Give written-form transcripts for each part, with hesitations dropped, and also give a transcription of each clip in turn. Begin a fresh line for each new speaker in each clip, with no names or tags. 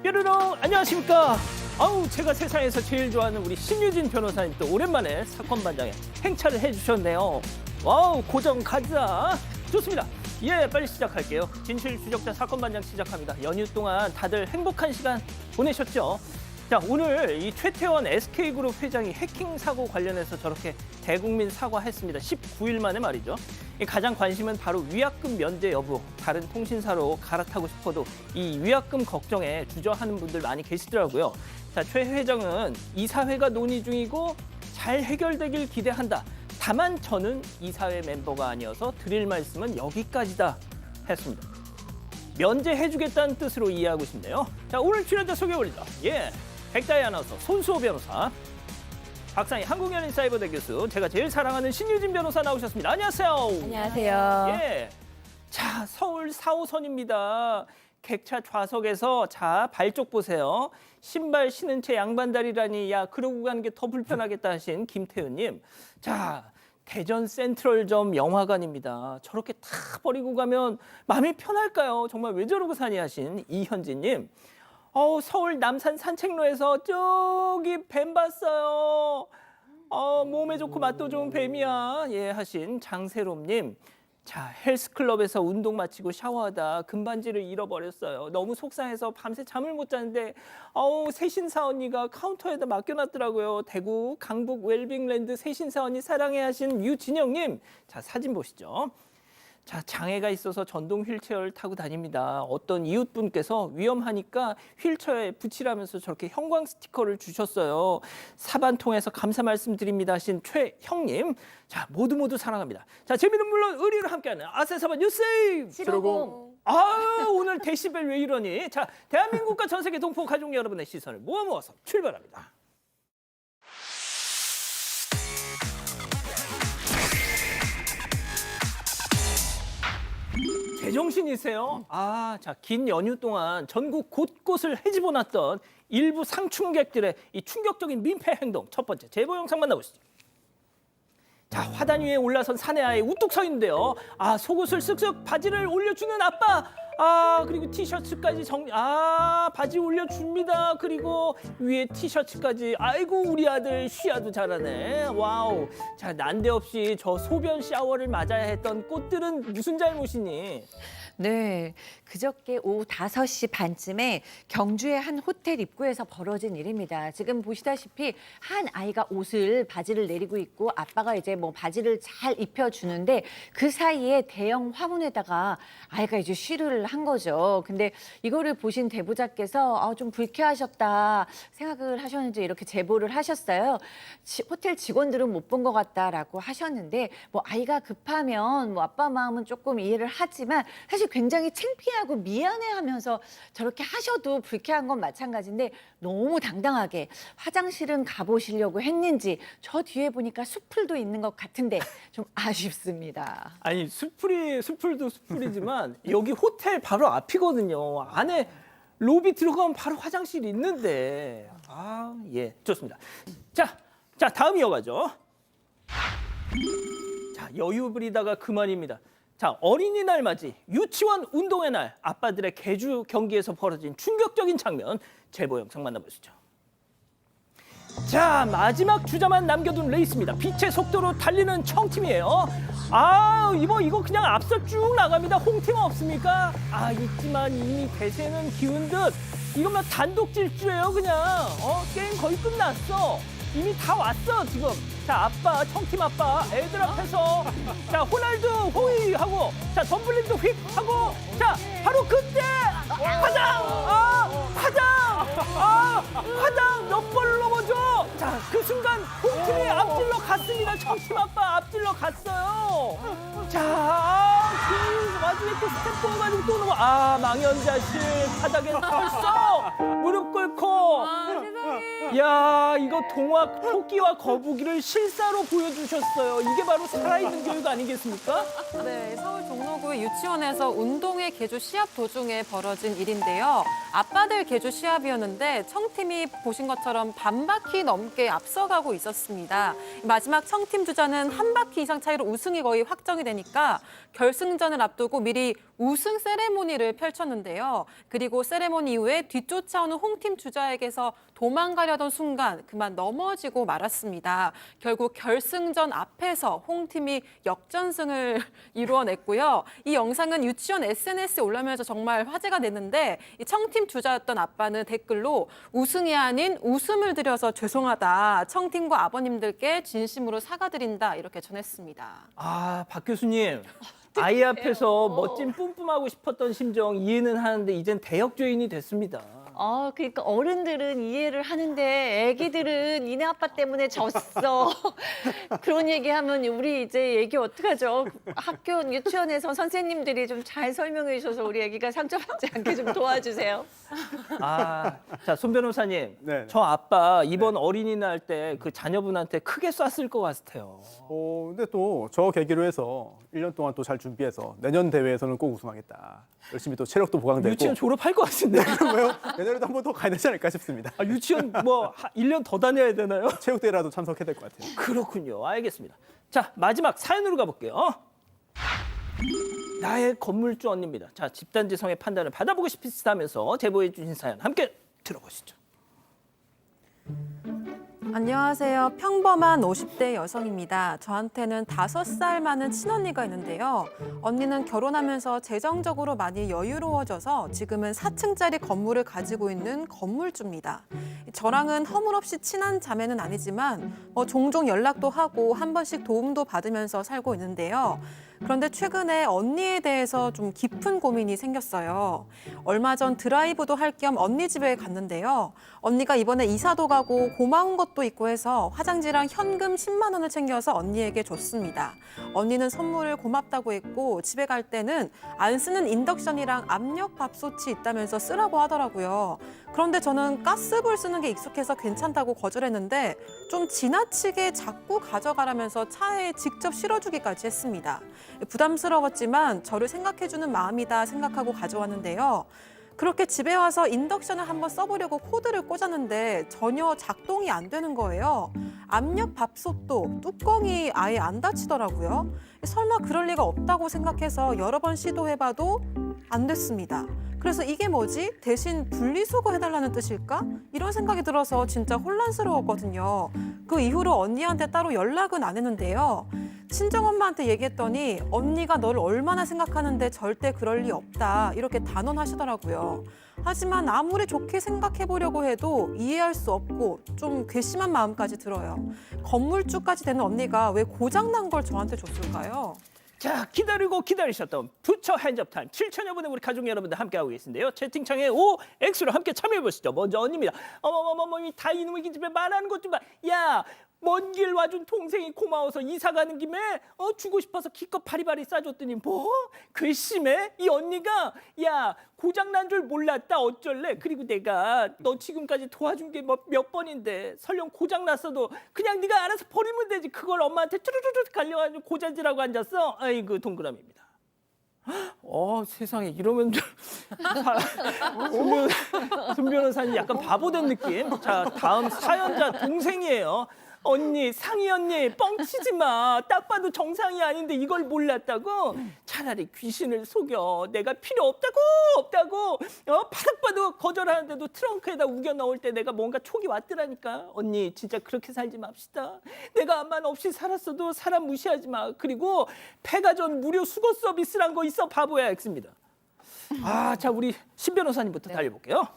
뾰로롱 안녕하십니까. 아우 제가 세상에서 제일 좋아하는 우리 신유진 변호사님 또 오랜만에 사건 반장에 행차를 해주셨네요. 와우 고정 가자. 좋습니다. 예 빨리 시작할게요. 진실 추적자 사건 반장 시작합니다. 연휴 동안 다들 행복한 시간 보내셨죠? 자 오늘 이 최태원 SK그룹 회장이 해킹 사고 관련해서 저렇게 대국민 사과했습니다. 19일 만에 말이죠. 가장 관심은 바로 위약금 면제 여부. 다른 통신사로 갈아타고 싶어도 이 위약금 걱정에 주저하는 분들 많이 계시더라고요. 자, 최 회장은 이사회가 논의 중이고 잘 해결되길 기대한다. 다만 저는 이사회 멤버가 아니어서 드릴 말씀은 여기까지다 했습니다. 면제해주겠다는 뜻으로 이해하고 싶네요. 자, 오늘 출연자 소개 올리죠. 예, 백다희 아나운서, 손수호 변호사, 박상희 한국연인사이버대 교수, 제가 제일 사랑하는 신유진 변호사 나오셨습니다. 안녕하세요.
안녕하세요.
예, 자 서울 4호선입니다. 객차 좌석에서 자 발 쪽 보세요. 신발 신은 채 양반다리라니 야 그러고 가는 게 더 불편하겠다 하신 김태윤님. 자 대전 센트럴점 영화관입니다. 저렇게 다 버리고 가면 마음이 편할까요? 정말 왜 저러고 사니 하신 이현진님. 서울 남산 산책로에서 저기 뱀 봤어요. 몸에 좋고 맛도 좋은 뱀이야. 예 하신 장세롬님. 자 헬스클럽에서 운동 마치고 샤워하다 금반지를 잃어버렸어요. 너무 속상해서 밤새 잠을 못 자는데 세신사 언니가 카운터에다 맡겨놨더라고요. 대구 강북 웰빙랜드 세신사 언니 사랑해 하신 유진영님. 자 사진 보시죠. 자 장애가 있어서 전동 휠체어를 타고 다닙니다. 어떤 이웃분께서 위험하니까 휠체어에 붙이라면서 저렇게 형광 스티커를 주셨어요. 사반통해서 감사 말씀드립니다 하신 최형님. 자 모두 사랑합니다. 자 재미는 물론 의리로 함께하는 아세사반 뉴스
750.
오늘 데시벨 왜 이러니. 자 대한민국과 전 세계 동포 가족 여러분의 시선을 모아서 출발합니다. 제정신이세요? 자, 긴 연휴 동안 전국 곳곳을 헤집어놨던 일부 상충객들의 이 충격적인 민폐 행동. 첫 번째 제보 영상 만나보시죠. 자, 화단 위에 올라선 사내아이 우뚝 서 있는데요. 속옷을 쓱쓱 바지를 올려주는 아빠. 그리고 티셔츠까지 바지 올려줍니다. 그리고 위에 티셔츠까지. 아이고 우리 아들 쉬야도 잘하네. 와우. 자 난데없이 저 소변 샤워를 맞아야 했던 꽃들은 무슨 잘못이니?
네, 그저께 오후 5시 반쯤에 경주의 한 호텔 입구에서 벌어진 일입니다. 지금 보시다시피 한 아이가 바지를 내리고 있고 아빠가 이제 뭐 바지를 잘 입혀주는데 그 사이에 대형 화분에다가 아이가 이제 쉬를 한 거죠. 근데 이거를 보신 대부자께서 좀 불쾌하셨다 생각을 하셨는지 이렇게 제보를 하셨어요. 호텔 직원들은 못 본 것 같다라고 하셨는데 뭐 아이가 급하면 뭐 아빠 마음은 조금 이해를 하지만 사실 굉장히 창피하고 미안해하면서 저렇게 하셔도 불쾌한 건 마찬가지인데 너무 당당하게 화장실은 가보시려고 했는지 저 뒤에 보니까 수풀도 있는 것 같은데 좀 아쉽습니다.
아니 수풀도 수풀이지만 여기 호텔 바로 앞이거든요. 안에 로비 들어가면 바로 화장실이 있는데. 예 좋습니다. 자 다음 이어가죠. 자 여유 부리다가 그만입니다. 자 어린이날 맞이 유치원 운동회 날 아빠들의 개주 경기에서 벌어진 충격적인 장면 제보 영상 만나보시죠. 자 마지막 주자만 남겨둔 레이스입니다. 빛의 속도로 달리는 청팀이에요. 이거 그냥 앞서 쭉 나갑니다. 홍팀 없습니까? 있지만 이미 대세는 기운 듯. 이거만 단독 질주예요 그냥. 게임 거의 끝났어. 이미 다 왔어 지금. 자 아빠 청팀 아빠 애들 앞에서 자 호날두 호이 하고 자 덤블링도 휙 하고 자 바로 그때 화장 몇 번을 넘어져. 자 그 순간 홍팀이 앞질러 갔습니다. 청팀 아빠 앞질러 갔어요. 자 그 와중에 또 스텝 떠가지고 또 넘어. 망연자실 바닥에 섰어. 무릎 꿇고 야, 이거 동화 토끼와 거북이를 실사로 보여주셨어요. 이게 바로 살아있는 교육 아니겠습니까?
네, 서울 종로구 유치원에서 운동회 개주 시합 도중에 벌어진 일인데요. 아빠들 개주 시합이었는데 청팀이 보신 것처럼 반 바퀴 넘게 앞서가고 있었습니다. 마지막 청팀 주자는 한 바퀴 이상 차이로 우승이 거의 확정이 되니까 결승전을 앞두고 미리 우승 세레모니를 펼쳤는데요. 그리고 세레모니 이후에 뒤쫓아오는 홍팀 주자에게서 도망가려던 순간 그만 넘어지고 말았습니다. 결국 결승전 앞에서 홍팀이 역전승을 이루어냈고요. 이 영상은 유치원 SNS에 올라오면서 정말 화제가 됐는데 이 청팀 주자였던 아빠는 댓글로 우승이 아닌 웃음을 드려서 죄송하다. 청팀과 아버님들께 진심으로 사과드린다. 이렇게 전했습니다.
아, 박 교수님. 아이 앞에서 멋진 뿜뿜하고 싶었던 심정 이해는 하는데 이젠 대역죄인이 됐습니다.
그러니까 어른들은 이해를 하는데 애기들은 니네 아빠 때문에 졌어. 그런 얘기하면 우리 이제 얘기 어떡하죠? 학교 유치원에서 선생님들이 좀 잘 설명해 주셔서 우리 애기가 상처받지 않게 좀 도와주세요.
아, 자, 손 변호사님.
네.
저 아빠 이번 어린이날 때 그 자녀분한테 크게 쐈을 것 같아요.
근데 또 저 계기로 해서 1년 동안 또 잘 준비해서 내년 대회에서는 꼭 우승하겠다. 열심히 또 체력도 보강되고.
유치원 졸업할 것 같은데.
그런가요? 내년에도 한 번 더 가야 되지 않을까 싶습니다.
아, 유치원 뭐 1년 더 다녀야 되나요?
체육대회라도 참석해야 될 것 같아요.
그렇군요. 알겠습니다. 자, 마지막 사연으로 가볼게요. 나의 건물주 언니입니다. 자, 집단지성의 판단을 받아보고 싶으시다면서 제보해 주신 사연 함께 들어보시죠.
안녕하세요. 평범한 50대 여성입니다. 저한테는 5살 많은 친언니가 있는데요. 언니는 결혼하면서 재정적으로 많이 여유로워져서 지금은 4층짜리 건물을 가지고 있는 건물주입니다. 저랑은 허물없이 친한 자매는 아니지만 종종 연락도 하고 한 번씩 도움도 받으면서 살고 있는데요. 그런데 최근에 언니에 대해서 좀 깊은 고민이 생겼어요. 얼마 전 드라이브도 할 겸 언니 집에 갔는데요. 언니가 이번에 이사도 가고 고마운 것도 있고 해서 화장지랑 현금 10만 원을 챙겨서 언니에게 줬습니다. 언니는 선물을 고맙다고 했고 집에 갈 때는 안 쓰는 인덕션이랑 압력밥솥이 있다면서 쓰라고 하더라고요. 그런데 저는 가스불 쓰는 게 익숙해서 괜찮다고 거절했는데 좀 지나치게 자꾸 가져가라면서 차에 직접 실어주기까지 했습니다. 부담스러웠지만 저를 생각해주는 마음이다 생각하고 가져왔는데요. 그렇게 집에 와서 인덕션을 한번 써보려고 코드를 꽂았는데 전혀 작동이 안 되는 거예요. 압력밥솥도 뚜껑이 아예 안 닫히더라고요. 설마 그럴 리가 없다고 생각해서 여러 번 시도해봐도 안 됐습니다. 그래서 이게 뭐지? 대신 분리수거 해달라는 뜻일까? 이런 생각이 들어서 진짜 혼란스러웠거든요. 그 이후로 언니한테 따로 연락은 안 했는데요. 친정엄마한테 얘기했더니 언니가 너를 얼마나 생각하는데 절대 그럴 리 없다. 이렇게 단언하시더라고요. 하지만 아무리 좋게 생각해보려고 해도 이해할 수 없고 좀 괘씸한 마음까지 들어요. 건물주까지 되는 언니가 왜 고장난 걸 저한테 줬을까요?
자, 기다리고 기다리셨던 부처 핸즈업 타임 7천여 분의 우리 가족 여러분들 함께하고 계신데요. 채팅창에 OX로 함께 참여해 보시죠. 먼저 언니입니다. 어머머머머, 다 이놈의 기집애 말하는 것 좀 봐. 야, 먼 길 와준 동생이 고마워서 이사 가는 김에 주고 싶어서 기껏 바리바리 싸줬더니 뭐? 괘씸해? 이 언니가 야, 고장난 줄 몰랐다 어쩔래? 그리고 내가 너 지금까지 도와준 게 몇 번인데 설령 고장났어도 그냥 네가 알아서 버리면 되지. 그걸 엄마한테 쭈르르르 갈려가지고 고자질하고 앉았어. 아이고 동그라미입니다. 세상에 이러면 손 변호사님 약간 바보 된 느낌. 자, 다음 사연자 동생이에요. 언니, 상희 언니, 뻥치지 마. 딱 봐도 정상이 아닌데 이걸 몰랐다고? 차라리 귀신을 속여. 내가 필요 없다고. 바닥 봐도 거절하는데도 트렁크에다 우겨 넣을 때 내가 뭔가 촉이 왔더라니까. 언니, 진짜 그렇게 살지 맙시다. 내가 암만 없이 살았어도 사람 무시하지 마. 그리고 폐가전 무료 수거 서비스란 거 있어, 바보야. X입니다. 자, 우리 신 변호사님부터 달려볼게요.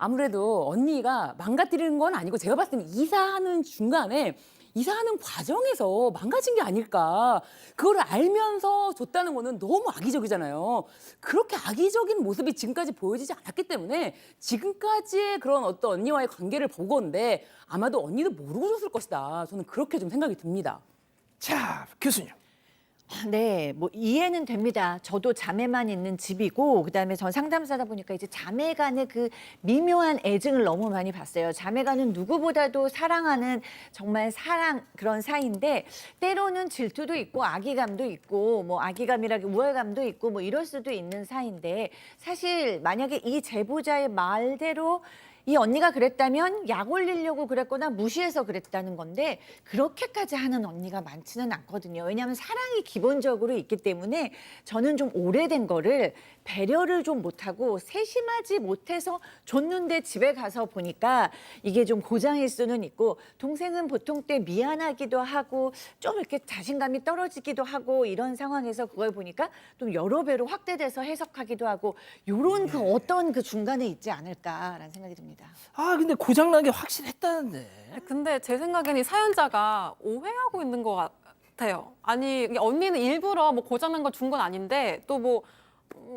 아무래도 언니가 망가뜨리는 건 아니고 제가 봤을 때는 이사하는 중간에 이사하는 과정에서 망가진 게 아닐까. 그걸 알면서 줬다는 거는 너무 악의적이잖아요. 그렇게 악의적인 모습이 지금까지 보여지지 않았기 때문에 지금까지의 그런 어떤 언니와의 관계를 보건데 아마도 언니도 모르고 줬을 것이다. 저는 그렇게 좀 생각이 듭니다.
자, 교수님.
네, 뭐 이해는 됩니다. 저도 자매만 있는 집이고 그다음에 전 상담사다 보니까 이제 자매 간의 그 미묘한 애증을 너무 많이 봤어요. 자매간은 누구보다도 사랑하는 정말 사랑 그런 사이인데 때로는 질투도 있고 악의감도 있고 뭐 악의감이라기 우월감도 있고 뭐 이럴 수도 있는 사이인데 사실 만약에 이 제보자의 말대로 이 언니가 그랬다면 약 올리려고 그랬거나 무시해서 그랬다는 건데 그렇게까지 하는 언니가 많지는 않거든요. 왜냐하면 사랑이 기본적으로 있기 때문에 저는 좀 오래된 거를 배려를 좀 못하고 세심하지 못해서 줬는데 집에 가서 보니까 이게 좀 고장일 수는 있고 동생은 보통 때 미안하기도 하고 좀 이렇게 자신감이 떨어지기도 하고 이런 상황에서 그걸 보니까 좀 여러 배로 확대돼서 해석하기도 하고 요런 그 어떤 그 중간에 있지 않을까라는 생각이 듭니다.
아 근데 고장난 게 확실했다는데.
근데 제 생각에는 이 사연자가 오해하고 있는 것 같아요. 아니 언니는 일부러 뭐 고장난 거 준 건 아닌데 또 뭐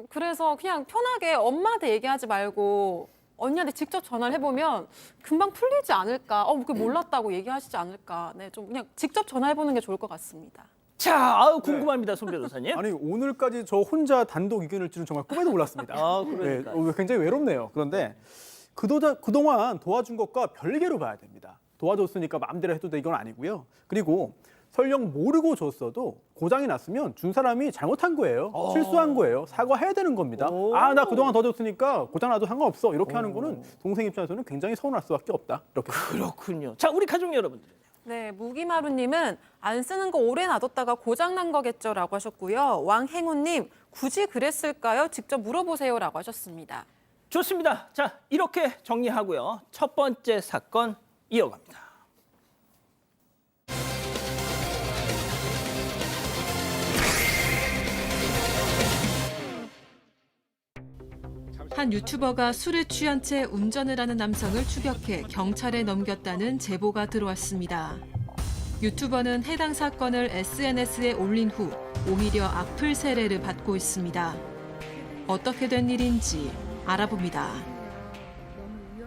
그래서 그냥 편하게 엄마한테 얘기하지 말고 언니한테 직접 전화를 해보면 금방 풀리지 않을까. 그 몰랐다고 얘기하시지 않을까. 네, 좀 그냥 직접 전화해보는 게 좋을 것 같습니다.
자, 아우 궁금합니다, 송 변호사님.
아니 오늘까지 저 혼자 단독 의견을 줄은 정말 꿈에도 몰랐습니다.
아, 그러니까요.
네, 굉장히 외롭네요. 그런데 그동안 도와준 것과 별개로 봐야 됩니다. 도와줬으니까 마음대로 해도 돼 이건 아니고요. 그리고 설령 모르고 줬어도 고장이 났으면 준 사람이 잘못한 거예요. 실수한 거예요. 사과해야 되는 겁니다. 아, 나 그동안 더 줬으니까 고장 나도 상관없어. 이렇게 하는 거는 동생 입장에서는 굉장히 서운할 수밖에 없다. 이렇게.
그렇군요. 자, 우리 가족 여러분들.
네, 무기마루님은 안 쓰는 거 오래 놔뒀다가 고장난 거겠죠라고 하셨고요. 왕행우님 굳이 그랬을까요? 직접 물어보세요라고 하셨습니다.
좋습니다. 자, 이렇게 정리하고요. 첫 번째 사건 이어갑니다.
한 유튜버가 술에 취한 채 운전을 하는 남성을 추격해 경찰에 넘겼다는 제보가 들어왔습니다. 유튜버는 해당 사건을 SNS에 올린 후 오히려 악플 세례를 받고 있습니다. 어떻게 된 일인지 알아봅니다.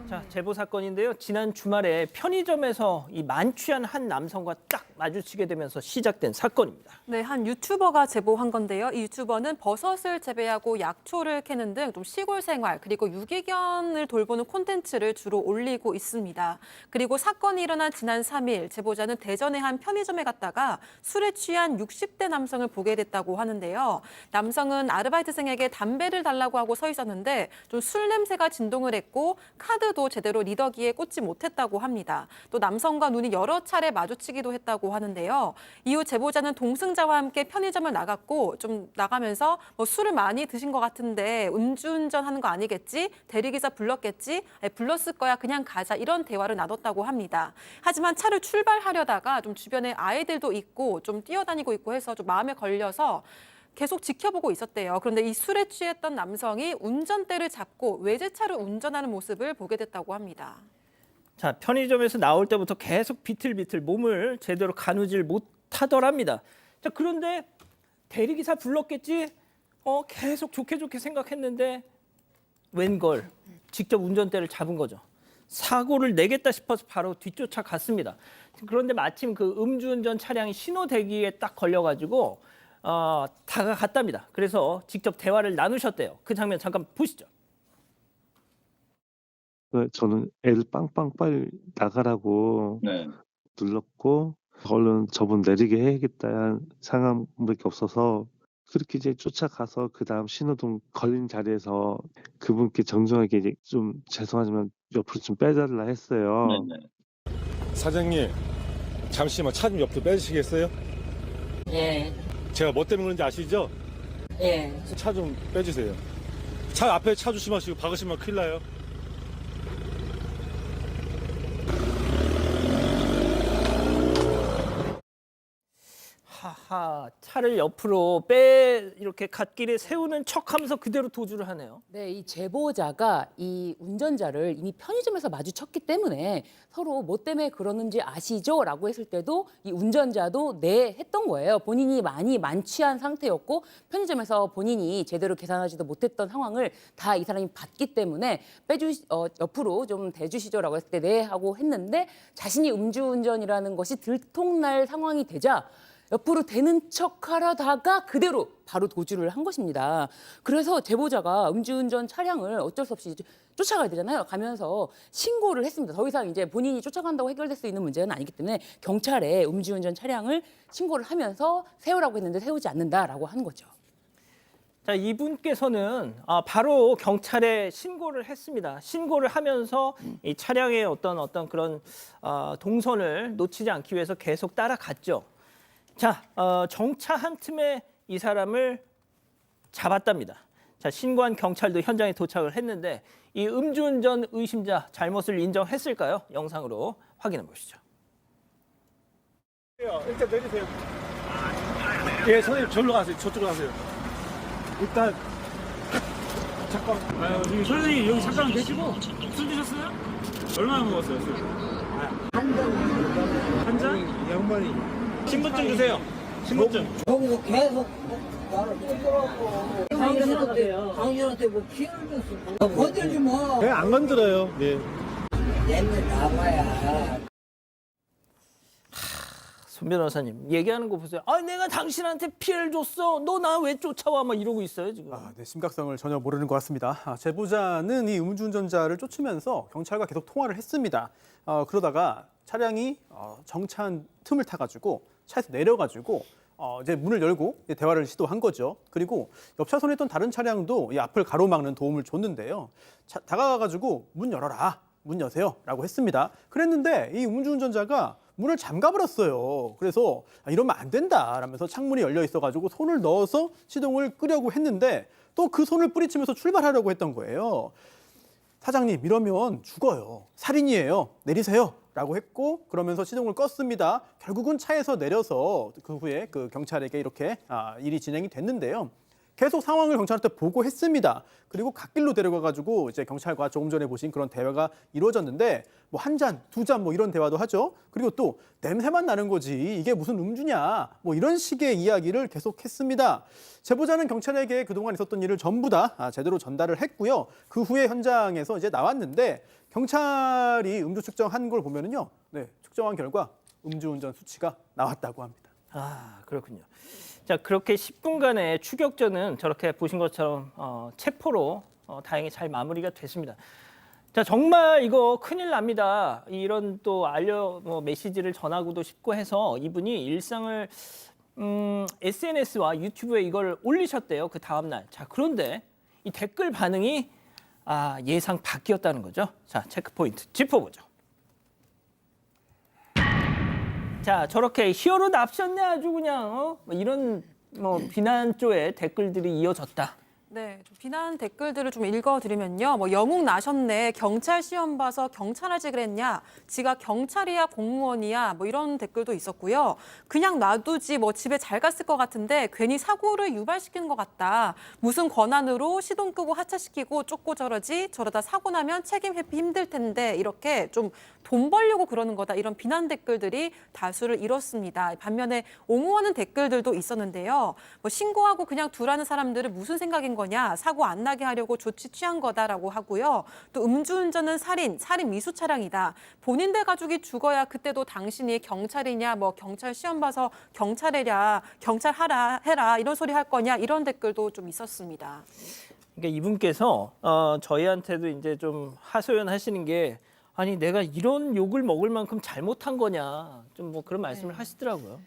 자, 제보 사건인데요. 지난 주말에 편의점에서 이 만취한 한 남성과 딱 마주치게 되면서 시작된 사건입니다.
네, 한 유튜버가 제보한 건데요. 이 유튜버는 버섯을 재배하고 약초를 캐는 등 좀 시골 생활 그리고 유기견을 돌보는 콘텐츠를 주로 올리고 있습니다. 그리고 사건이 일어난 지난 3일 제보자는 대전의 한 편의점에 갔다가 술에 취한 60대 남성을 보게 됐다고 하는데요. 남성은 아르바이트생에게 담배를 달라고 하고 서 있었는데 좀 술 냄새가 진동을 했고 카드도 제대로 리더기에 꽂지 못했다고 합니다. 또 남성과 눈이 여러 차례 마주치기도 했다고 하는데요. 이후 제보자는 동승자와 함께 편의점을 나갔고 좀 나가면서 뭐 술을 많이 드신 것 같은데 음주운전하는 거 아니겠지? 대리기사 불렀겠지? 불렀을 거야 그냥 가자 이런 대화를 나눴다고 합니다. 하지만 차를 출발하려다가 좀 주변에 아이들도 있고 좀 뛰어다니고 있고 해서 좀 마음에 걸려서 계속 지켜보고 있었대요. 그런데 이 술에 취했던 남성이 운전대를 잡고 외제차를 운전하는 모습을 보게 됐다고 합니다.
자, 편의점에서 나올 때부터 계속 비틀비틀 몸을 제대로 가누질 못하더랍니다. 자, 그런데 대리기사 불렀겠지? 계속 좋게 생각했는데 웬걸 직접 운전대를 잡은 거죠. 사고를 내겠다 싶어서 바로 뒤쫓아 갔습니다. 그런데 마침 그 음주운전 차량이 신호 대기에 딱 걸려가지고 다가갔답니다. 그래서 직접 대화를 나누셨대요. 그 장면 잠깐 보시죠.
저는 애를 빵빵 빨리 나가라고 눌렀고 얼른 저분 내리게 해야겠다는 상황밖에 없어서 그렇게 이제 쫓아가서 그 다음 신호등 걸린 자리에서 그분께 정중하게 이제 좀 죄송하지만 옆으로 좀 빼달라 했어요.
사장님 잠시만 차 좀 옆으로 빼주시겠어요?
예,
제가 뭐 때문에 그런지 아시죠?
예.
차 좀 빼주세요. 차 앞에 차 조심하시고 박으시면 큰일 나요.
하하, 차를 옆으로 이렇게 갓길에 세우는 척하면서 그대로 도주를 하네요.
네, 이 제보자가 이 운전자를 이미 편의점에서 마주쳤기 때문에 서로 뭐 때문에 그러는지 아시죠? 라고 했을 때도 이 운전자도 네 했던 거예요. 본인이 많이 만취한 상태였고 편의점에서 본인이 제대로 계산하지도 못했던 상황을 다 이 사람이 봤기 때문에 옆으로 좀 대주시죠 라고 했을 때 네 하고 했는데 자신이 음주운전이라는 것이 들통날 상황이 되자 옆으로 대는 척하려다가 그대로 바로 도주를 한 것입니다. 그래서 제보자가 음주운전 차량을 어쩔 수 없이 쫓아가야 되잖아요. 가면서 신고를 했습니다. 더 이상 이제 본인이 쫓아간다고 해결될 수 있는 문제는 아니기 때문에 경찰에 음주운전 차량을 신고를 하면서 세우라고 했는데 세우지 않는다라고 하는 거죠.
자, 이분께서는 바로 경찰에 신고를 했습니다. 신고를 하면서 이 차량의 어떤 그런 동선을 놓치지 않기 위해서 계속 따라갔죠. 자, 정차 한 틈에 이 사람을 잡았답니다. 자, 신고한 경찰도 현장에 도착을 했는데 이 음주운전 의심자 잘못을 인정했을까요? 영상으로 확인해 보시죠.
일단 내리세요. 예, 선생님 절로 가세요. 저쪽으로 가세요. 일단 잠깐. 선생님 여기 잠깐 계시고 술 드셨어요? 얼마나 먹었어요? 술? 한 잔? 양반이. 신분증 주세요. 신분증.
저기서 계속 나를 쫓더라고. 당신한테 뭐 피해를 줬어. 건들지 마.
네, 안 건드려요. 네.
옛날 나봐야.
손 변호사님 얘기하는 거 보세요. 내가 당신한테 피해를 줬어. 너 나 왜 쫓아와? 막 이러고 있어요 지금.
네, 심각성을 전혀 모르는 것 같습니다. 제보자는 이 음주운전자를 쫓으면서 경찰과 계속 통화를 했습니다. 그러다가 차량이 정차한 틈을 타가지고 차에서 내려가지고 이제 문을 열고 이제 대화를 시도한 거죠. 그리고 옆 차선에 있던 다른 차량도 이 앞을 가로막는 도움을 줬는데요. 다가가가지고 문 열어라, 문 여세요라고 했습니다. 그랬는데 이 음주운전자가 문을 잠가버렸어요. 그래서 이러면 안 된다라면서 창문이 열려 있어가지고 손을 넣어서 시동을 끄려고 했는데 또 그 손을 뿌리치면서 출발하려고 했던 거예요. 사장님, 이러면 죽어요. 살인이에요. 내리세요. 라고 했고 그러면서 시동을 껐습니다. 결국은 차에서 내려서 그 후에 그 경찰에게 이렇게 일이 진행이 됐는데요. 계속 상황을 경찰한테 보고했습니다. 그리고 갓길로 데려가가지고 이제 경찰과 조금 전에 보신 그런 대화가 이루어졌는데 뭐 한 잔, 두 잔 뭐 이런 대화도 하죠. 그리고 또 냄새만 나는 거지 이게 무슨 음주냐 뭐 이런 식의 이야기를 계속했습니다. 제보자는 경찰에게 그동안 있었던 일을 전부 다 제대로 전달을 했고요. 그 후에 현장에서 이제 나왔는데 경찰이 음주 측정한 걸 보면은요, 네, 측정한 결과 음주운전 수치가 나왔다고 합니다.
그렇군요. 자, 그렇게 10분간의 추격전은 저렇게 보신 것처럼 체포로 다행히 잘 마무리가 됐습니다. 자, 정말 이거 큰일 납니다. 이런 또 메시지를 전하고도 싶고 해서 이분이 일상을 SNS와 유튜브에 이걸 올리셨대요. 그 다음 날. 자, 그런데 이 댓글 반응이 예상 밖이었다는 거죠. 자, 체크 포인트 짚어보죠. 자, 저렇게 히어로 납셨네 아주 그냥 이런 비난조의 댓글들이 이어졌다.
네, 좀 비난 댓글들을 좀 읽어드리면요. 영웅 나셨네. 경찰 시험 봐서 경찰하지 그랬냐. 지가 경찰이야 공무원이야. 이런 댓글도 있었고요. 그냥 놔두지 집에 잘 갔을 것 같은데 괜히 사고를 유발시키는 것 같다. 무슨 권한으로 시동 끄고 하차시키고 쫓고 저러지. 저러다 사고 나면 책임 회피 힘들 텐데 이렇게 좀 돈 벌려고 그러는 거다. 이런 비난 댓글들이 다수를 이뤘습니다. 반면에 옹호하는 댓글들도 있었는데요. 신고하고 그냥 두라는 사람들은 무슨 생각인 거냐. 사고 안 나게 하려고 조치 취한 거다라고 하고요. 또 음주운전은 살인 미수 차량이다. 본인들 가족이 죽어야 그때도 당신이 경찰이냐, 경찰 시험 봐서 경찰해라, 경찰 해라 이런 소리 할 거냐 이런 댓글도 좀 있었습니다.
그러니까 이분께서 저희한테도 이제 좀 하소연하시는 게 아니 내가 이런 욕을 먹을 만큼 잘못한 거냐 좀 그런 말씀을 하시더라고요.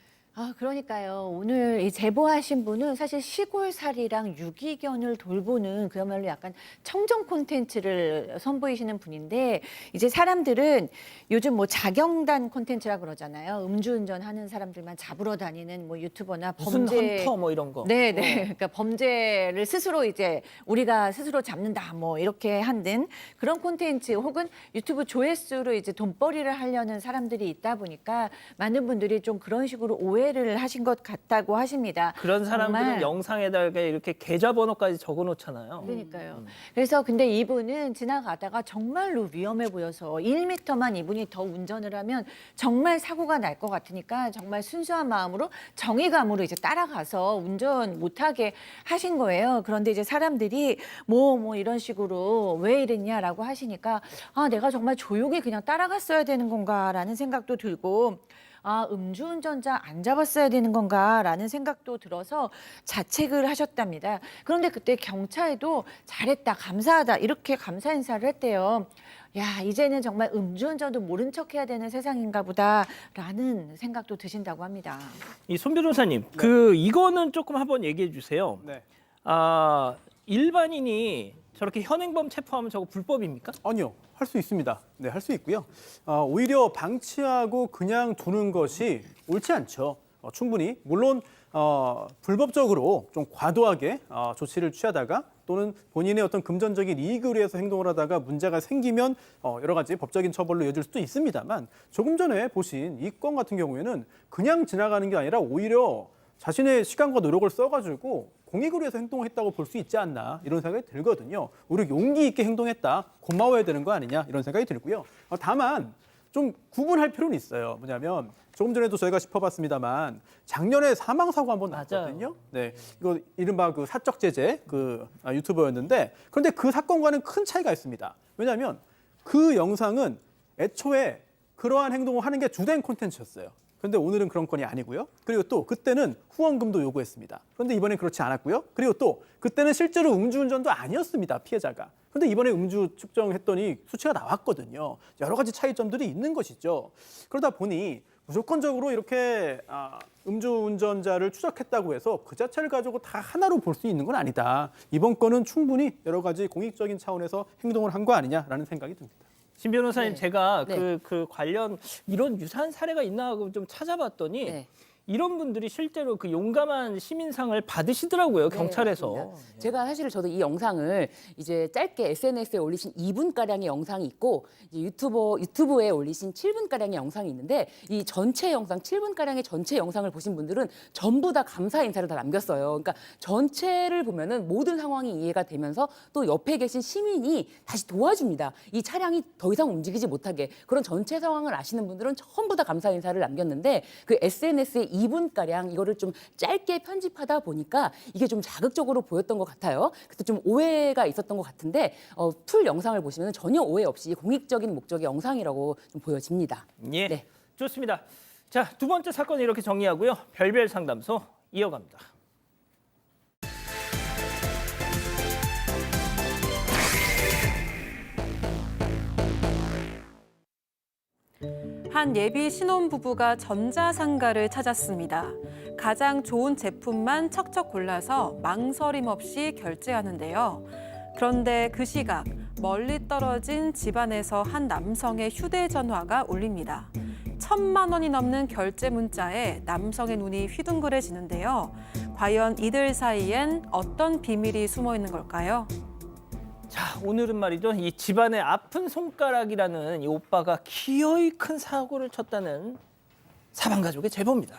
그러니까요. 오늘 이 제보하신 분은 사실 시골살이랑 유기견을 돌보는 그야말로 약간 청정 콘텐츠를 선보이시는 분인데 이제 사람들은 요즘 자경단 콘텐츠라 그러잖아요. 음주운전 하는 사람들만 잡으러 다니는 유튜버나
무슨
범죄
헌터 이런 거.
네. 그러니까 범죄를 스스로 이제 우리가 스스로 잡는다 이렇게 하는 그런 콘텐츠 혹은 유튜브 조회수로 이제 돈벌이를 하려는 사람들이 있다 보니까 많은 분들이 좀 그런 식으로 오해를 하신 것 같다고 하십니다.
그런 사람들은
정말.
영상에다가 이렇게 계좌번호까지 적어놓잖아요.
그러니까요. 그래서 근데 이분은 지나가다가 정말로 위험해 보여서 1m만 이분이 더 운전을 하면 정말 사고가 날 것 같으니까 정말 순수한 마음으로 정의감으로 이제 따라가서 운전 못하게 하신 거예요. 그런데 이제 사람들이 이런 식으로 왜 이랬냐라고 하시니까 내가 정말 조용히 그냥 따라갔어야 되는 건가라는 생각도 들고 아, 음주운전자 안 잡았어야 되는 건가라는 생각도 들어서 자책을 하셨답니다. 그런데 그때 경찰도 잘했다, 감사하다 이렇게 감사 인사를 했대요. 야, 이제는 정말 음주운전도 모른 척 해야 되는 세상인가 보다라는 생각도 드신다고 합니다.
이 손 변호사님, 이거는 조금 한번 얘기해 주세요.
네.
일반인이 저렇게 현행범 체포하면 저거 불법입니까?
아니요, 할 수 있습니다. 네, 할 수 있고요. 오히려 방치하고 그냥 두는 것이 옳지 않죠. 충분히 물론 불법적으로 좀 과도하게 조치를 취하다가 또는 본인의 어떤 금전적인 이익을 위해서 행동을 하다가 문제가 생기면 여러 가지 법적인 처벌로 이어질 수도 있습니다만 조금 전에 보신 이 건 같은 경우에는 그냥 지나가는 게 아니라 오히려 자신의 시간과 노력을 써가지고 공익을 위해서 행동했다고 볼 수 있지 않나 이런 생각이 들거든요. 오히려 용기 있게 행동했다, 고마워야 되는 거 아니냐 이런 생각이 들고요. 다만 좀 구분할 필요는 있어요. 뭐냐면 조금 전에도 저희가 짚어봤습니다만 작년에 사망 사고 한번 났거든요. 네, 이거 이른바 그 사적 제재 유튜버였는데 그런데 그 사건과는 큰 차이가 있습니다. 왜냐하면 그 영상은 애초에 그러한 행동을 하는 게 주된 콘텐츠였어요. 그런데 오늘은 그런 건이 아니고요. 그리고 또 그때는 후원금도 요구했습니다. 그런데 이번엔 그렇지 않았고요. 그리고 또 그때는 실제로 음주운전도 아니었습니다. 피해자가. 그런데 이번에 음주 측정했더니 수치가 나왔거든요. 여러 가지 차이점들이 있는 것이죠. 그러다 보니 무조건적으로 이렇게 음주운전자를 추적했다고 해서 그 자체를 가지고 다 하나로 볼 수 있는 건 아니다. 이번 건은 충분히 여러 가지 공익적인 차원에서 행동을 한 거 아니냐라는 생각이 듭니다.
신 변호사님,
네.
제가
네.
그 관련 이런 유사한 사례가 있나 하고 좀 찾아봤더니
네.
이런 분들이 실제로 그 용감한 시민상을 받으시더라고요, 경찰에서.
맞습니다. 제가 사실 저도 이 영상을 이제 짧게 SNS에 올리신 2분가량의 영상이 있고 이제 유튜브에 올리신 7분가량의 영상이 있는데 이 전체 영상 7분가량의 전체 영상을 보신 분들은 전부 다 감사 인사를 다 남겼어요. 그러니까 전체를 보면은 모든 상황이 이해가 되면서 또 옆에 계신 시민이 다시 도와줍니다. 이 차량이 더 이상 움직이지 못하게 그런 전체 상황을 아시는 분들은 전부 다 감사 인사를 남겼는데 그 SNS에 2분가량 이거를 좀 짧게 편집하다 보니까 이게 좀 자극적으로 보였던 것 같아요. 그때 좀 오해가 있었던 것 같은데 풀 영상을 보시면 전혀 오해 없이 공익적인 목적의 영상이라고 좀 보여집니다.
예,
네.
좋습니다. 자, 두 번째 사건 이렇게 정리하고요. 별별 상담소 이어갑니다.
한 예비 신혼부부가 전자상가를 찾았습니다. 가장 좋은 제품만 척척 골라서 망설임 없이 결제하는데요. 그런데 그 시각 멀리 떨어진 집안에서 한 남성의 휴대전화가 울립니다. 1,000만 원이 넘는 결제 문자에 남성의 눈이 휘둥그레지는데요. 과연 이들 사이엔 어떤 비밀이 숨어 있는 걸까요?
자, 오늘은 말이죠. 이 집안의 아픈 손가락이라는 이 오빠가 기어이 큰 사고를 쳤다는 사방가족의 제보입니다.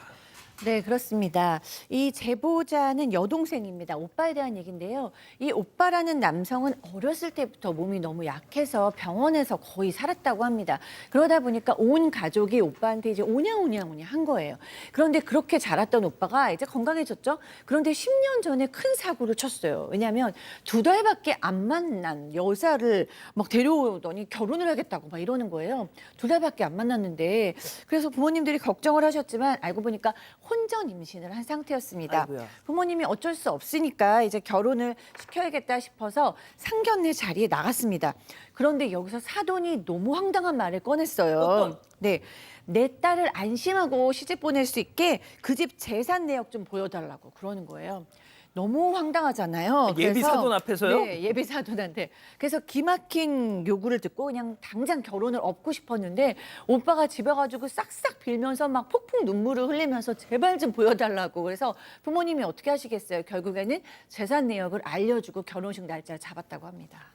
네, 그렇습니다. 이 제보자는 여동생입니다. 오빠에 대한 얘기인데요. 이 오빠라는 남성은 어렸을 때부터 몸이 너무 약해서 병원에서 거의 살았다고 합니다. 그러다 보니까 온 가족이 오빠한테 이제 오냐오냐오냐 한 거예요. 그런데 그렇게 자랐던 오빠가 이제 건강해졌죠. 그런데 10년 전에 큰 사고를 쳤어요. 왜냐하면 2달밖에 안 만난 여자를 막 데려오더니 결혼을 하겠다고 막 이러는 거예요. 2달밖에 안 만났는데 그래서 부모님들이 걱정을 하셨지만 알고 보니까 혼전 임신을 한 상태였습니다.
아이고야.
부모님이 어쩔 수 없으니까 이제 결혼을 시켜야겠다 싶어서 상견례 자리에 나갔습니다. 그런데 여기서 사돈이 너무 황당한 말을 꺼냈어요.
어떤?
네, 내 딸을 안심하고 시집 보낼 수 있게 그 집 재산 내역 좀 보여달라고 그러는 거예요. 너무 황당하잖아요.
예비
그래서-
사돈 앞에서요?
네, 예비 사돈한테. 그래서 기막힌 요구를 듣고 그냥 당장 결혼을 업고 싶었는데 오빠가 집에 가지고 싹싹 빌면서 막 폭풍 눈물을 흘리면서 제발 좀 보여달라고. 그래서 부모님이 어떻게 하시겠어요? 결국에는 재산 내역을 알려주고 결혼식 날짜를 잡았다고 합니다.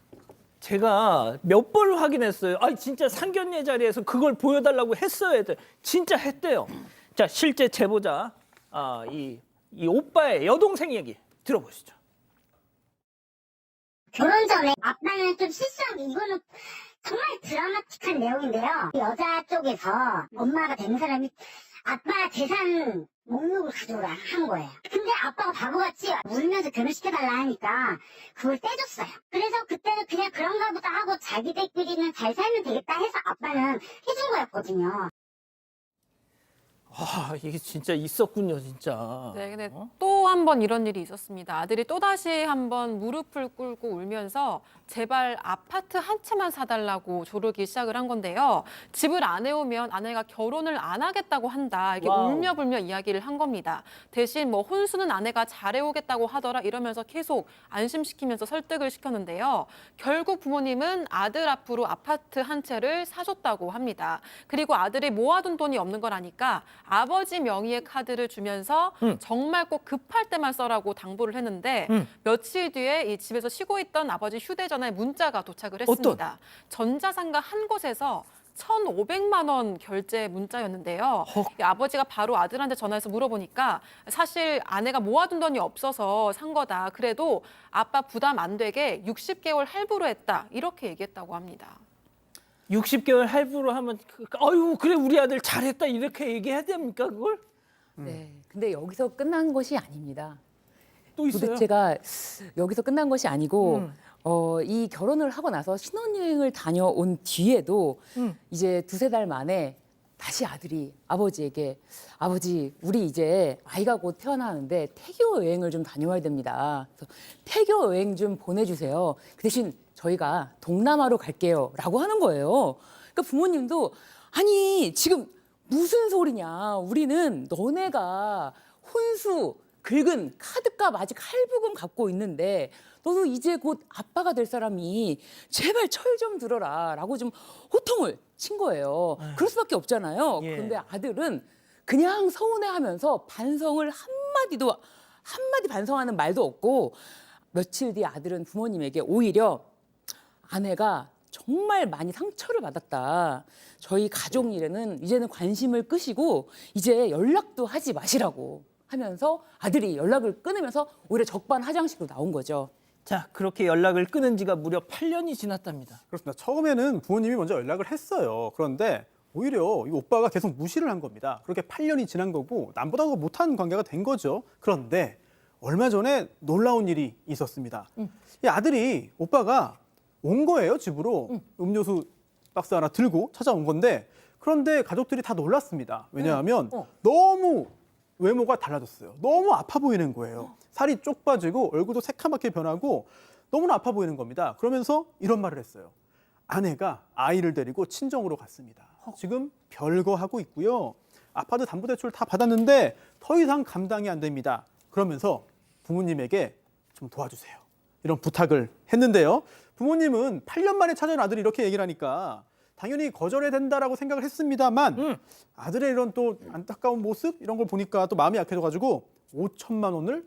제가 몇 번을 확인했어요. 아, 진짜 상견례 자리에서 그걸 보여달라고 했어야 돼. 진짜 했대요. 자, 실제 제보자 이 오빠의 여동생 얘기 들어보시죠.
결혼 전에 아빠는 좀 실수한 게 이거는 정말 드라마틱한 내용인데요. 여자 쪽에서 엄마가 되는 사람이 아빠 재산 목록을 가져오라 한 거예요. 근데 아빠가 바보같이 울면서 결혼시켜달라 하니까 그걸 떼줬어요. 그래서 그때는 그냥 그런가 보다 하고 자기들끼리는 잘 살면 되겠다 해서 아빠는 해준 거였거든요.
이게 진짜 있었군요, 진짜.
네, 근데 또 한 번 이런 일이 있었습니다. 아들이 또다시 한 번 무릎을 꿇고 울면서 제발 아파트 한 채만 사달라고 조르기 시작을 한 건데요. 집을 안 해오면 아내가 결혼을 안 하겠다고 한다. 이렇게
와우.
울며불며 이야기를 한 겁니다. 대신 뭐 혼수는 아내가 잘해오겠다고 하더라 이러면서 계속 안심시키면서 설득을 시켰는데요. 결국 부모님은 아들 앞으로 아파트 한 채를 사줬다고 합니다. 그리고 아들이 모아둔 돈이 없는 걸 아니까 아버지 명의의 카드를 주면서 정말 꼭 급할 때만 써라고 당부를 했는데 며칠 뒤에 이 집에서 쉬고 있던 아버지 휴대전화에 문자가 도착을 했습니다. 전자상가 한 곳에서 1,500만 원 결제 문자였는데요. 이 아버지가 바로 아들한테 전화해서 물어보니까 사실 아내가 모아둔 돈이 없어서 산 거다. 그래도 아빠 부담 안 되게 60개월 할부로 했다. 이렇게 얘기했다고 합니다.
60개월 할부로 하면 아유 그래 우리 아들 잘했다 이렇게 얘기해야 됩니까 그걸?
네. 근데 여기서 끝난 것이 아닙니다.
또 있어요?
도대체가 여기서 끝난 것이 아니고 이 결혼을 하고 나서 신혼여행을 다녀온 뒤에도 이제 2-3달 만에 다시 아들이 아버지에게 아버지 우리 이제 아이가 곧 태어나는데 태교 여행을 좀 다녀와야 됩니다. 그래서 태교 여행 좀 보내주세요. 그 대신 저희가 동남아로 갈게요 라고 하는 거예요. 그러니까 부모님도 아니 지금 무슨 소리냐. 우리는 너네가 혼수 긁은 카드값 아직 할부금 갖고 있는데 너도 이제 곧 아빠가 될 사람이 제발 철 좀 들어라 라고 좀 호통을 친 거예요. 그럴 수밖에 없잖아요.
예.
그런데 아들은 그냥 서운해하면서 반성을 한마디 반성하는 말도 없고 며칠 뒤 아들은 부모님에게 오히려 아내가 정말 많이 상처를 받았다. 저희 가족 일에는 이제는 관심을 끄시고 이제 연락도 하지 마시라고 하면서 아들이 연락을 끊으면서 오히려 적반하장식으로 나온 거죠.
자 그렇게 연락을 끊은 지가 무려 8년이 지났답니다.
그렇습니다. 처음에는 부모님이 먼저 연락을 했어요. 그런데 오히려 이 오빠가 계속 무시를 한 겁니다. 그렇게 8년이 지난 거고 남보다 더 못한 관계가 된 거죠. 그런데 얼마 전에 놀라운 일이 있었습니다. 이 아들이 오빠가 온 거예요, 집으로. 음료수 박스 하나 들고 찾아온 건데 그런데 가족들이 다 놀랐습니다. 왜냐하면 너무 외모가 달라졌어요. 너무 아파 보이는 거예요. 살이 쪽 빠지고 얼굴도 새카맣게 변하고 너무나 아파 보이는 겁니다. 그러면서 이런 말을 했어요. 아내가 아이를 데리고 친정으로 갔습니다. 지금 별거 하고 있고요. 아파트 담보대출 다 받았는데 더 이상 감당이 안 됩니다. 그러면서 부모님에게 좀 도와주세요. 이런 부탁을 했는데요. 부모님은 8년 만에 찾아온 아들이 이렇게 얘기를 하니까 당연히 거절해야 된다라고 생각을 했습니다만 아들의 이런 또 안타까운 모습 이런 걸 보니까 또 마음이 약해져가지고 5천만 원을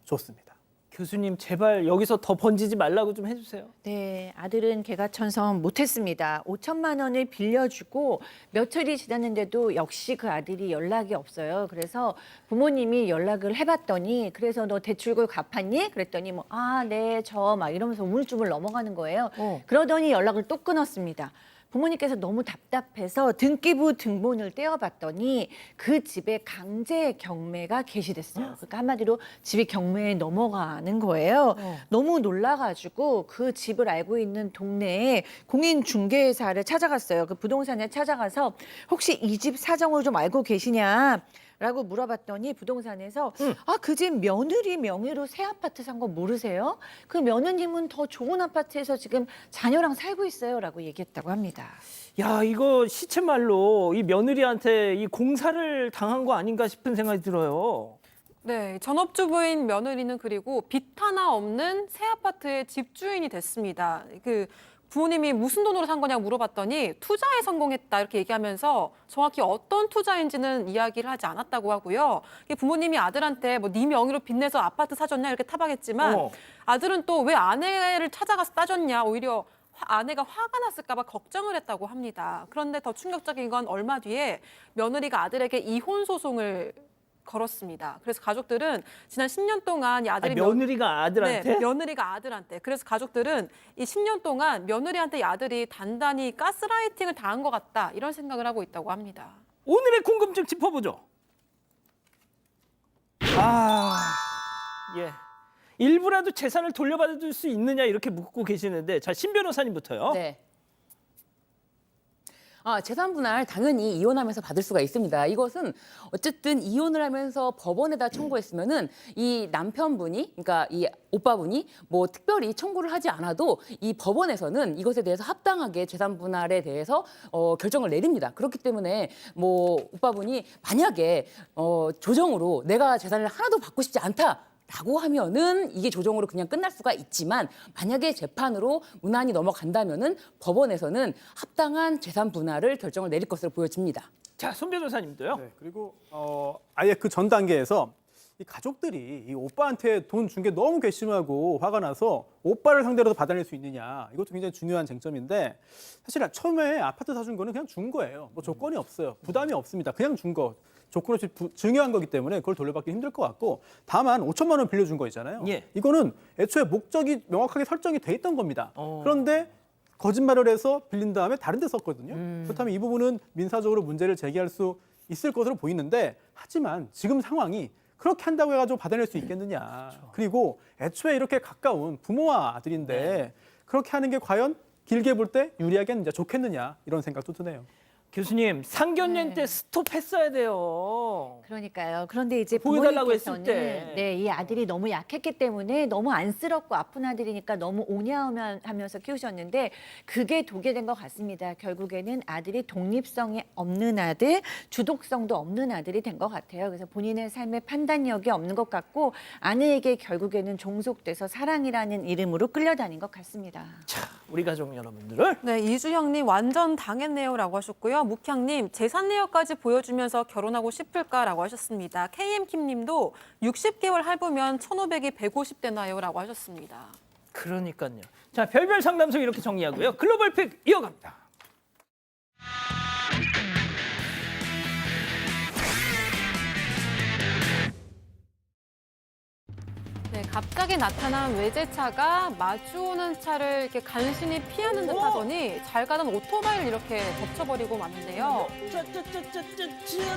줬습니다.
교수님 제발 여기서 더 번지지 말라고 좀 해주세요.
네, 아들은 개가천선 못했습니다. 5천만 원을 빌려주고 며칠이 지났는데도 역시 그 아들이 연락이 없어요. 그래서 부모님이 연락을 해봤더니 그래서 너 대출금 갚았니? 그랬더니 뭐 네, 저 막 이러면서 우물쭈물 넘어가는 거예요. 그러더니 연락을 또 끊었습니다. 부모님께서 너무 답답해서 등기부 등본을 떼어봤더니 그 집에 강제 경매가 개시됐어요. 그러니까 한마디로 집이 경매에 넘어가는 거예요. 너무 놀라가지고 그 집을 알고 있는 동네에 공인중개사를 찾아갔어요. 그 부동산에 찾아가서 혹시 이 집 사정을 좀 알고 계시냐? 라고 물어봤더니 부동산에서 그 집 며느리 명의로 새 아파트 산 거 모르세요? 그 며느님은 더 좋은 아파트에서 지금 자녀랑 살고 있어요 라고 얘기했다고 합니다.
야 이거 시체말로 이 며느리한테 이 공사를 당한 거 아닌가 싶은 생각이 들어요.
네, 전업주부인 며느리는 그리고 빚 하나 없는 새 아파트의 집주인이 됐습니다. 그 부모님이 무슨 돈으로 산 거냐고 물어봤더니 투자에 성공했다 이렇게 얘기하면서 정확히 어떤 투자인지는 이야기를 하지 않았다고 하고요. 부모님이 아들한테 뭐 네 명의로 빚내서 아파트 사줬냐 이렇게 타박했지만 아들은 또 왜 아내를 찾아가서 따졌냐 오히려 아내가 화가 났을까 봐 걱정을 했다고 합니다. 그런데 더 충격적인 건 얼마 뒤에 며느리가 아들에게 이혼 소송을 걸었습니다. 그래서 가족들은 지난 10년 동안 이 아들이
며느리가 아들한테?
네, 며느리가 아들한테. 그래서 가족들은 이 10년 동안 며느리한테 이 아들이 단단히 가스라이팅을 당한 것 같다 이런 생각을 하고 있다고 합니다.
오늘의 궁금증 짚어보죠. 예. 일부라도 재산을 돌려받을 수 있느냐 이렇게 묻고 계시는데 자, 신 변호사님부터요.
네. 재산 분할 당연히 이혼하면서 받을 수가 있습니다. 이것은 어쨌든 이혼을 하면서 법원에다 청구했으면은 이 남편분이, 그러니까 이 오빠분이 뭐 특별히 청구를 하지 않아도 이 법원에서는 이것에 대해서 합당하게 재산 분할에 대해서 결정을 내립니다. 그렇기 때문에 뭐 오빠분이 만약에 조정으로 내가 재산을 하나도 받고 싶지 않다. 라고 하면은 이게 조정으로 그냥 끝날 수가 있지만 만약에 재판으로 무난히 넘어간다면은 법원에서는 합당한 재산 분할을 결정을 내릴 것으로 보여집니다.
자, 손 변호사님도요.
네, 그리고 아예 그 전 단계에서 이 가족들이 이 오빠한테 돈 준 게 너무 괘씸하고 화가 나서 오빠를 상대로도 받아낼 수 있느냐, 이것도 굉장히 중요한 쟁점인데, 사실 처음에 아파트 사준 거는 그냥 준 거예요. 뭐 조건이 없어요. 부담이 없습니다. 그냥 준 거. 조건 없이 중요한 거기 때문에 그걸 돌려받기 힘들 것 같고, 다만 5천만 원 빌려준 거 있잖아요.
예.
이거는 애초에 목적이 명확하게 설정이 돼 있던 겁니다. 그런데 거짓말을 해서 빌린 다음에 다른 데 썼거든요. 그렇다면 이 부분은 민사적으로 문제를 제기할 수 있을 것으로 보이는데, 하지만 지금 상황이 그렇게 한다고 해가지고 받아낼 수 있겠느냐. 그리고 애초에 이렇게 가까운 부모와 아들인데 그렇게 하는 게 과연 길게 볼 때 유리하겠느냐, 좋겠느냐, 이런 생각도 드네요.
교수님, 상견례 때 스톱했어야 돼요.
그러니까요. 그런데 이제
보여달라고 했을
부모님께서는
때.
네, 이 아들이 너무 약했기 때문에 너무 안쓰럽고 아픈 아들이니까 너무 오냐하면서 키우셨는데 그게 독이 된 것 같습니다. 결국에는 아들이 독립성이 없는 아들, 주도성도 없는 아들이 된 것 같아요. 그래서 본인의 삶의 판단력이 없는 것 같고 아내에게 결국에는 종속돼서 사랑이라는 이름으로 끌려다닌 것 같습니다.
자, 우리 가족 여러분들을
네, 이주형님 완전 당했네요라고 하셨고요. 묵향님 재산 내역까지 보여주면서 결혼하고 싶을까라고 하셨습니다. KM킴님도 60개월 할부면 1,500이 150되나요라고 하셨습니다.
그러니까요. 자, 별별 상담소 이렇게 정리하고요. 글로벌 픽 이어갑니다.
네, 갑자기 나타난 외제차가 마주오는 차를 이렇게 간신히 피하는 듯 하더니 잘 가던 오토바이를 이렇게 덮쳐버리고 마는데요.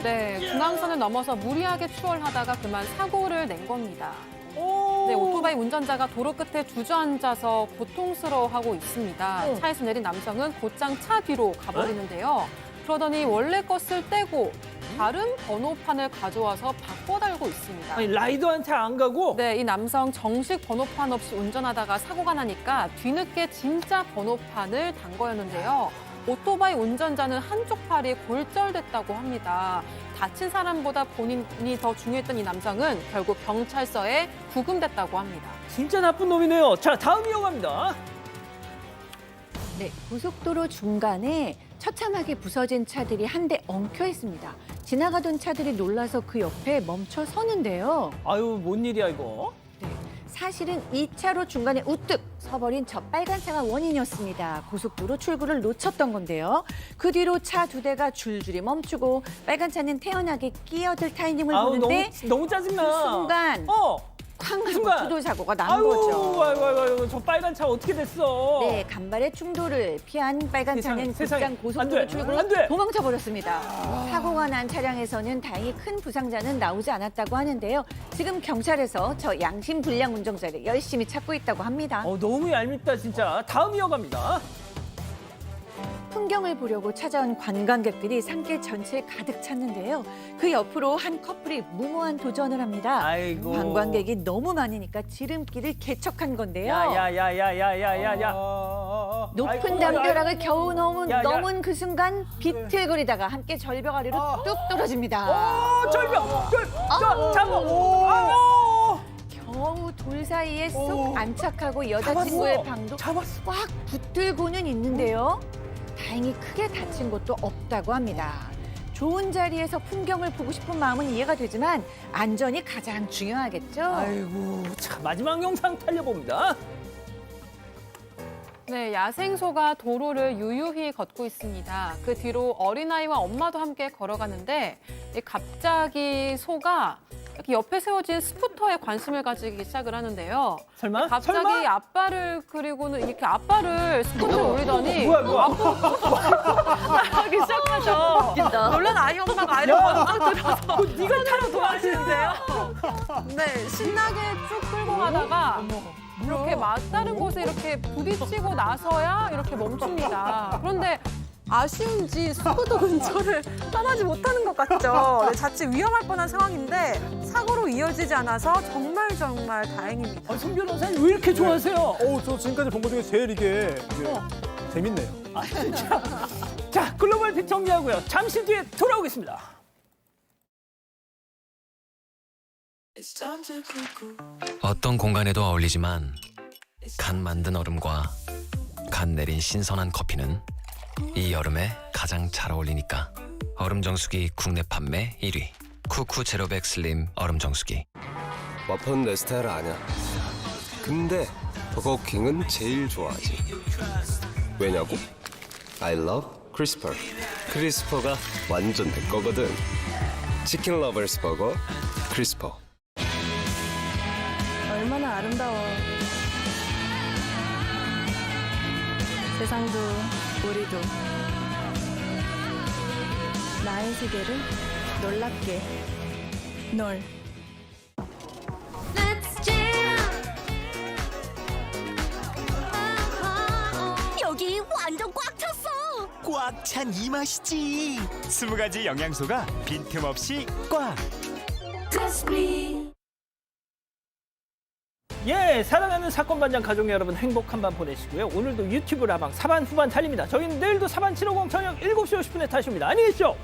네, 중앙선을 넘어서 무리하게 추월하다가 그만 사고를 낸 겁니다. 네, 오토바이 운전자가 도로 끝에 주저앉아서 고통스러워하고 있습니다. 차에서 내린 남성은 곧장 차 뒤로 가버리는데요. 그러더니 원래 것을 떼고 다른 번호판을 가져와서 바꿔 달고 있습니다.
아니, 라이더한테 안 가고?
네, 이 남성 정식 번호판 없이 운전하다가 사고가 나니까 뒤늦게 진짜 번호판을 단 거였는데요. 오토바이 운전자는 한쪽 팔이 골절됐다고 합니다. 다친 사람보다 본인이 더 중요했던 이 남성은 결국 경찰서에 구금됐다고 합니다.
진짜 나쁜 놈이네요. 자, 다음 이어갑니다.
네, 고속도로 중간에 처참하게 부서진 차들이 한 대 엉켜 있습니다. 지나가던 차들이 놀라서 그 옆에 멈춰 서는데요.
아유, 뭔 일이야 이거?
네, 사실은 2차로 중간에 우뚝 서버린 저 빨간 차가 원인이었습니다. 고속도로 출구를 놓쳤던 건데요. 그 뒤로 차 2대가 줄줄이 멈추고 빨간 차는 태연하게 끼어들 타이밍을 보는데
너무 짜증나.
그 순간 쾅 하고
순간.
추돌 사고가 난 거죠.
아이고, 저 빨간 차 어떻게 됐어?
네, 간발의 충돌을 피한 빨간 차는
세상에.
곧장 고속도로
안 돼.
출구로 도망쳐 버렸습니다. 사고가 난 차량에서는 다행히 큰 부상자는 나오지 않았다고 하는데요. 지금 경찰에서 저 양심 불량 운전자를 열심히 찾고 있다고 합니다.
너무 얄밉다 진짜. 다음 이어갑니다.
풍경을 보려고 찾아온 관광객들이 산길 전체에 가득 찼는데요. 그 옆으로 한 커플이 무모한 도전을 합니다.
아이고.
관광객이 너무 많으니까 지름길을 개척한 건데요.
야야야야야야야야.
높은 담벼락을 겨우
야.
넘은 그 순간 비틀거리다가 함께 절벽 아래로 뚝 떨어집니다.
절벽.
겨우 돌 사이에 쏙 안착하고 여자친구의
잡았어.
방도
잡았어.
꽉 붙들고는 있는데요. 다행히 크게 다친 것도 없다고 합니다. 좋은 자리에서 풍경을 보고 싶은 마음은 이해가 되지만 안전이 가장 중요하겠죠.
아이고, 자, 마지막 영상 달려봅니다.
네, 야생소가 도로를 유유히 걷고 있습니다. 그 뒤로 어린아이와 엄마도 함께 걸어가는데 갑자기 소가 이렇게 옆에 세워진 스쿠터에 관심을 가지기 시작을 하는데요.
설마?
갑자기
설마?
아빠를 그리고는 이렇게 아빠를 스쿠터에 올리더니
뭐야?
하기 시작하죠. 놀란 아이 엄마가 아이를 번쩍 들어서
네가 타러 도망치는데요?
네, 신나게 쭉 끌고 가다가 이렇게 맞다른 곳에 이렇게 부딪히고 나서야 이렇게 멈춥니다. 그런데 아쉬운지 수구도 근처를 떠나지 못하는 것 같죠. 네, 자칫 위험할 뻔한 상황인데 사고로 이어지지 않아서 정말 다행입니다.
송 변호사님 왜 이렇게 좋아하세요?
저 지금까지 본 것 중에 제일 이게 재밌네요.
아, 진짜. 자, 글로벌 픽 정리하고요. 잠시 뒤에 돌아오겠습니다.
어떤 공간에도 어울리지만 간 만든 얼음과 간 내린 신선한 커피는 이 여름에 가장 잘 어울리니까 얼음 정수기 국내 판매 1위 쿠쿠 제로백 슬림 얼음 정수기.
와퍼는 내 스타일 아니야. 근데 버거킹은 제일 좋아하지. 왜냐고? I love 크리스퍼. 크리스퍼가 완전 내 거거든. 치킨 러버스 버거 크리스퍼.
얼마나 아름다워. 세상도 우리도 나의 세계를 놀랍게 널.
여기 완전 꽉 찼어.
꽉 찬 이 맛이지. 20가지 영양소가 빈틈없이 꽉.
예, 사랑하는 사건 반장 가족 여러분 행복한 밤 보내시고요. 오늘도 유튜브 라방 사반 후반 달립니다. 저희는 내일도 사반 750 저녁 7시 50분에 다시 옵니다. 안녕히 계십시오.